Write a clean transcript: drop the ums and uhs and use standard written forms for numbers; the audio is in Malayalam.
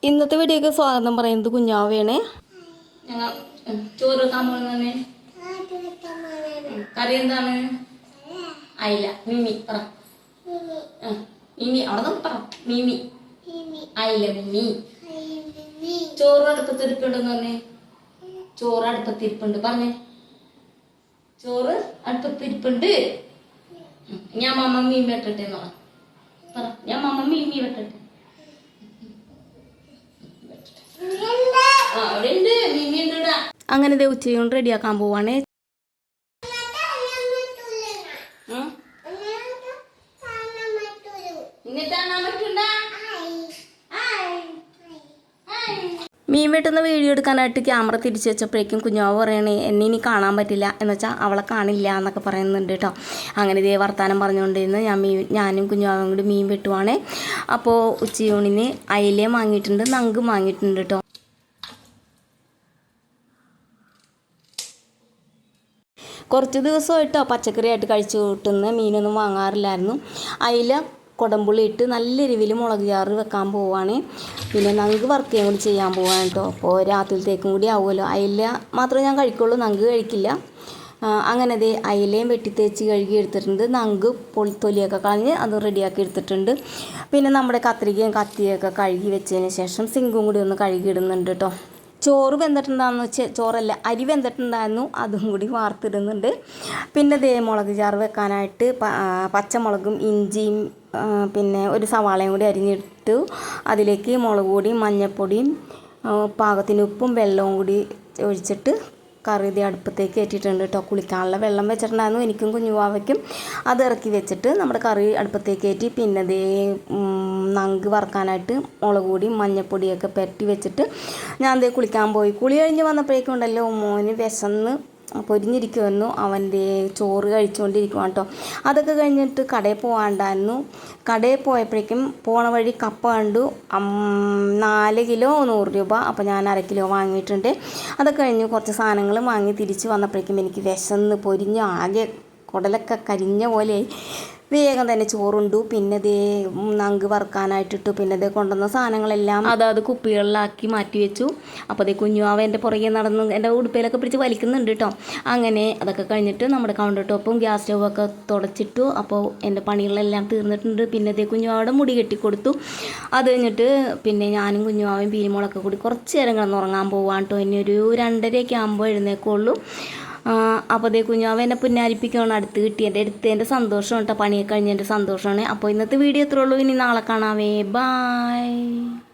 ഇന്നത്തെ വീഡിയോക്ക് സ്വാഗതം പറയുന്നത് കുഞ്ഞാവയാണ്. ഞങ്ങൾ ചോറ് വെക്കാൻ പോകുന്നതാണ്. കറി എന്താണ്? അയില. മിമി പറ. മിമി അവിടെ പറ. മിമി അയില മിമി. ചോറ് അടുപ്പത്തിരിപ്പുണ്ടെന്ന് പറഞ്ഞേ. ചോറ് അടുപ്പത്തിരിപ്പുണ്ട് പറഞ്ഞേ. ചോറ് അടുപ്പത്തിരിപ്പുണ്ട്. ഞാൻ മമ്മ മീൻ വെട്ടട്ടെ എന്ന് പറ. ഞാൻ മമ്മ മീമി വെട്ടട്ടെ. അങ്ങനെ ദേ ഉച്ചയോണ്ട് റെഡിയാക്കാൻ പോവാണ്. മീൻ വെട്ടുന്ന വീഡിയോ എടുക്കാനായിട്ട് ക്യാമറ തിരിച്ചു വെച്ചപ്പോഴേക്കും കുഞ്ഞാവ് പറയണേ എന്നെ ഇനി കാണാൻ പറ്റില്ല എന്ന് വെച്ചാൽ അവളെ കാണില്ല എന്നൊക്കെ പറയുന്നുണ്ട് കേട്ടോ. അങ്ങനെ ഇതേ വർത്താനം പറഞ്ഞുകൊണ്ടിരുന്ന് ഞാനും കുഞ്ഞാവും കൂടി മീൻ വെട്ടുവാണേ. അപ്പോൾ ഉച്ചയൂണിന് അയിലയും വാങ്ങിയിട്ടുണ്ട്, നങ്കും വാങ്ങിയിട്ടുണ്ട് കേട്ടോ. കുറച്ച് ദിവസമായിട്ടോ പച്ചക്കറിയായിട്ട് കഴിച്ചു കൂട്ടുന്ന മീനൊന്നും വാങ്ങാറില്ലായിരുന്നു. അയില കുടംപുളി ഇട്ട് നല്ല എരിവിൽ മുളക് ചാറ് വെക്കാൻ പോവാണ്. പിന്നെ നങ്ക് വറുക്കുകയും കൂടി ചെയ്യാൻ പോവാണ് കേട്ടോ. അപ്പോൾ രാത്രിയിലത്തേക്കും കൂടി ആവുമല്ലോ. അയില മാത്രമേ ഞാൻ കഴിക്കുള്ളൂ, നങ്ക് കഴിക്കില്ല. അങ്ങനെ ദേ അയിലയും വെട്ടിത്തേച്ച് കഴുകി എടുത്തിട്ടുണ്ട്. നങ്ക് തൊലിയൊക്കെ കളഞ്ഞ് അത് റെഡിയാക്കി എടുത്തിട്ടുണ്ട്. പിന്നെ നമ്മുടെ കത്രികയും കത്തിയൊക്കെ കഴുകി വെച്ചതിന് ശേഷം സിങ്കും കൂടി ഒന്ന് കഴുകി ഇടുന്നുണ്ട് കേട്ടോ. ചോറ് വെന്തിട്ടുണ്ടായിരുന്നു, ചോറല്ല അരി വെന്തിട്ടുണ്ടായിരുന്നു, അതും കൂടി വാർത്തിടുന്നുണ്ട്. പിന്നെ ദേ മുളക് ചാറ് വെക്കാനായിട്ട് പച്ചമുളകും ഇഞ്ചിയും പിന്നെ ഒരു സവാളയും കൂടി അരിഞ്ഞിട്ടു. അതിലേക്ക് മുളക് പൊടിയും മഞ്ഞൾപ്പൊടിയും പാകത്തിന് ഉപ്പും വെള്ളവും കൂടി ഒഴിച്ചിട്ട് കറി ഇത് അടുപ്പത്തേക്ക് കയറ്റിയിട്ടുണ്ട് കേട്ടോ. കുളിക്കാനുള്ള വെള്ളം വെച്ചിട്ടുണ്ടായിരുന്നു എനിക്കും കുഞ്ഞുവാവയ്ക്കും. അത് ഇറക്കി വെച്ചിട്ട് നമ്മുടെ കറി അടുപ്പത്തേക്ക് കയറ്റി. പിന്നെ ദേ നങ്ക് വറുക്കാനായിട്ട് മുളക് പൊടിയും മഞ്ഞൾപ്പൊടിയൊക്കെ പെരട്ടി വെച്ചിട്ട് ഞാൻ ദേ കുളിക്കാൻ പോയി. കുളി കഴിഞ്ഞ് വന്നപ്പോഴേക്കും ഉണ്ടല്ലോ മോന് വിശന്ന് പൊരിഞ്ഞിരിക്കുമായിരുന്നു. അവൻ്റെ ചോറ് കഴിച്ചുകൊണ്ടിരിക്കുവാണ് കേട്ടോ. അതൊക്കെ കഴിഞ്ഞിട്ട് കടയിൽ പോകാണ്ടായിരുന്നു. കടയിൽ പോയപ്പോഴേക്കും പോണ വഴി കപ്പ കണ്ടു. 4 കിലോ 100 രൂപ. അപ്പോൾ ഞാൻ 1/2 കിലോ വാങ്ങിയിട്ടുണ്ട്. അതൊക്കെ കഴിഞ്ഞ് കുറച്ച് സാധനങ്ങൾ വാങ്ങി തിരിച്ച് വന്നപ്പോഴേക്കും എനിക്ക് വിശന്ന് പൊരിഞ്ഞ് ആകെ കുടലൊക്കെ കരിഞ്ഞ പോലെയായി. വേഗം തന്നെ ചോറുണ്ടു. പിന്നെ ദേ നങ്ക് വറുക്കാനായിട്ടിട്ടു. പിന്നെ ദേ കൊണ്ടുവന്ന സാധനങ്ങളെല്ലാം അതാത് കുപ്പികളിലാക്കി മാറ്റി വെച്ചു. അപ്പോൾ ദേ കുഞ്ഞുവാവ എൻ്റെ പുറകെ നടന്ന് എൻ്റെ ഉടുപ്പയിലൊക്കെ പിടിച്ച് വലിക്കുന്നുണ്ട് കേട്ടോ. അങ്ങനെ അതൊക്കെ കഴിഞ്ഞിട്ട് നമ്മുടെ കൗണ്ടർ ടോപ്പും ഗ്യാസ് സ്റ്റൗവൊക്കെ തുടച്ചിട്ടു. അപ്പോൾ എൻ്റെ പണികളെല്ലാം തീർന്നിട്ടുണ്ട്. പിന്നെ ദേ കുഞ്ഞുവാവയുടെ മുടി കെട്ടിക്കൊടുത്തു. അത് കഴിഞ്ഞിട്ട് പിന്നെ ഞാനും കുഞ്ഞുവാവയും പീലിമോളൊക്കെ കൂടി കുറച്ച് നേരം കിടന്നുറങ്ങാൻ പോവാൻ കേട്ടോ. ഇനി ഒരു 2:30 ആകുമ്പോൾ എഴുന്നേക്കുള്ളൂ. അപ്പോൾ അതേ കുഞ്ഞാവ് എന്നെ പുന്നാരിപ്പിക്കുകയാണ്. അടുത്ത് കിട്ടിയതിൻ്റെ എടുത്തതിൻ്റെ സന്തോഷം കേട്ടോ. പണിയൊക്കെ കഴിഞ്ഞതിൻ്റെ സന്തോഷമാണ്. അപ്പോൾ ഇന്നത്തെ വീഡിയോ എത്രയുള്ളൂ. ഇനി നാളെ കാണാവേ. ബായ്.